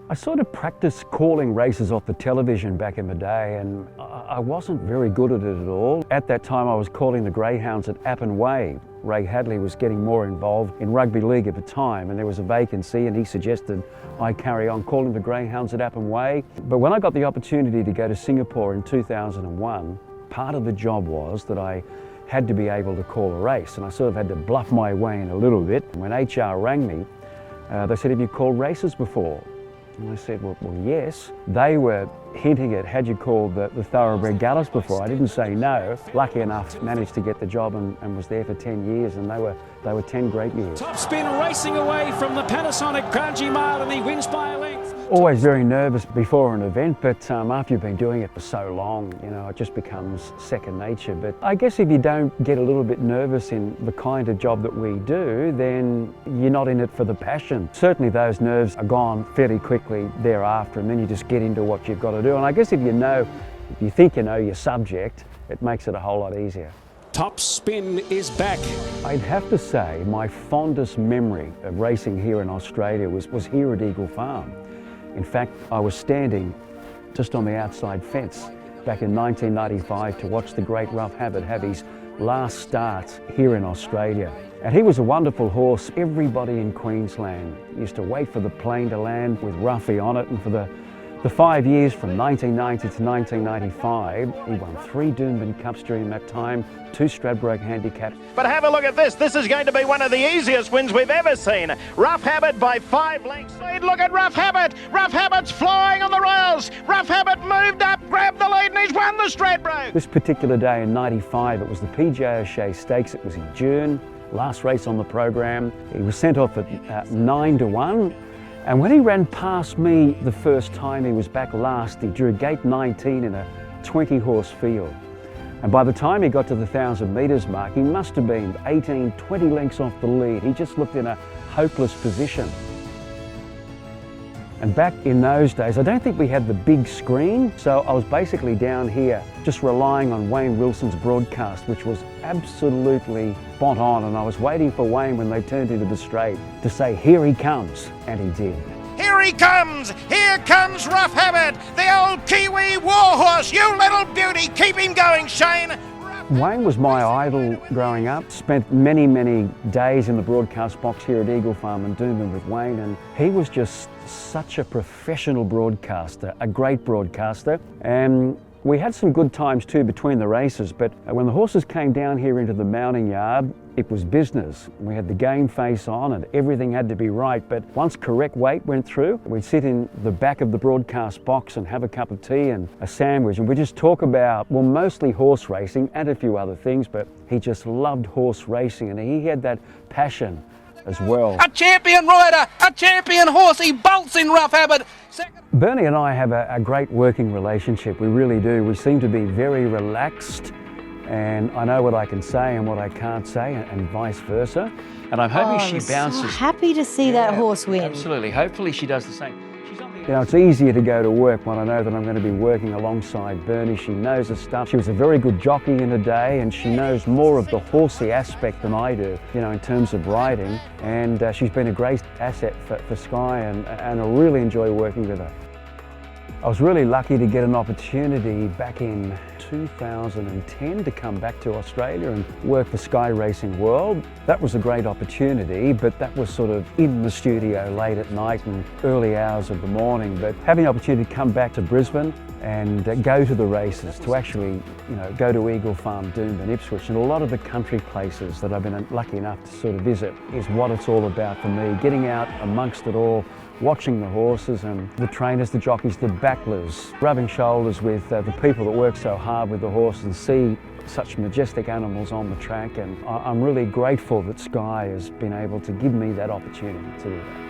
I sort of practiced calling races off the television back in the day, and I wasn't very good at it at all. At that time I was calling the greyhounds at Appin Way. Ray Hadley was getting more involved in rugby league at the time, and there was a vacancy, and he suggested I carry on calling the greyhounds at Appin Way. But when I got the opportunity to go to Singapore in 2001, part of the job was that I had to be able to call a race, and I sort of had to bluff my way in a little bit. When HR rang me, they said, "Have you called races before?" And I said, well, yes. They were hinting at, had you called the thoroughbred gallops before? I didn't say no. Lucky enough, managed to get the job and was there for 10 years, and they were 10 great years. Top spin racing away from the Panasonic Grungy Mile, and he wins by a length. Always very nervous before an event, but after you've been doing it for so long, you know, it just becomes second nature. But I guess if you don't get a little bit nervous in the kind of job that we do, then you're not in it for the passion. Certainly those nerves are gone fairly quickly thereafter, and then you just get into what you've got to do. And I guess if you think you know your subject, it makes it a whole lot easier. Top spin is back. I'd have to say my fondest memory of racing here in Australia was here at Eagle Farm. In fact, I was standing just on the outside fence back in 1995 to watch the great Rough Habit have his last start here in Australia. And he was a wonderful horse. Everybody in Queensland used to wait for the plane to land with Ruffy on it, and for the 5 years from 1990 to 1995, he won 3 Doomben Cups during that time, 2 Stradbroke handicaps. But have a look at this. This is going to be one of the easiest wins we've ever seen. Rough Habit by 5 lengths. Look at Rough Habit. Rough Habit's flying on the rails. Rough Habit moved up, grabbed the lead, and he's won the Stradbroke. This particular day in '95, it was the PJ O'Shea Stakes. It was in June, last race on the program. He was sent off at 9 to 1. And when he ran past me the first time, he was back last. He drew gate 19 in a 20-horse field. And by the time he got to the 1,000 metres mark, he must have been 18, 20 lengths off the lead. He just looked in a hopeless position. And back in those days, I don't think we had the big screen, so I was basically down here just relying on Wayne Wilson's broadcast, which was absolutely spot on, and I was waiting for Wayne when they turned into the straight to say, "Here he comes," and he did. Here he comes! Here comes Rough Habit, the old Kiwi warhorse! You little beauty, keep him going, Shane! Wayne was my idol growing up. Spent many, many days in the broadcast box here at Eagle Farm and Doomben with Wayne, and he was just such a professional broadcaster, a great broadcaster. And we had some good times too between the races, but when the horses came down here into the mounting yard, it was business. We had the game face on and everything had to be right, but once correct weight went through, we'd sit in the back of the broadcast box and have a cup of tea and a sandwich, and we'd just talk about, well, mostly horse racing and a few other things, but he just loved horse racing, and he had that passion as well. A champion rider, a champion horse, he bolts in Rough Habit. Bernie and I have a great working relationship, we really do. We seem to be very relaxed, and I know what I can say and what I can't say, and vice versa. And I'm hoping she bounces. So happy to see that horse win. Absolutely. Hopefully she does the same. You know, it's easier to go to work when I know that I'm going to be working alongside Bernie. She knows her stuff. She was a very good jockey in her day, and she knows more of the horsey aspect than I do, you know, in terms of riding. And she's been a great asset for Sky, and I really enjoy working with her. I was really lucky to get an opportunity back in 2010 to come back to Australia and work for Sky Racing World. That was a great opportunity, but that was sort of in the studio late at night and early hours of the morning. But having the opportunity to come back to Brisbane and go to the races, to actually, you know, go to Eagle Farm, Doomben, Ipswich, and a lot of the country places that I've been lucky enough to sort of visit is what it's all about for me. Getting out amongst it all, watching the horses and the trainers, the jockeys, the backlers, rubbing shoulders with the people that work so hard with the horses and see such majestic animals on the track. And I'm really grateful that Sky has been able to give me that opportunity to do that.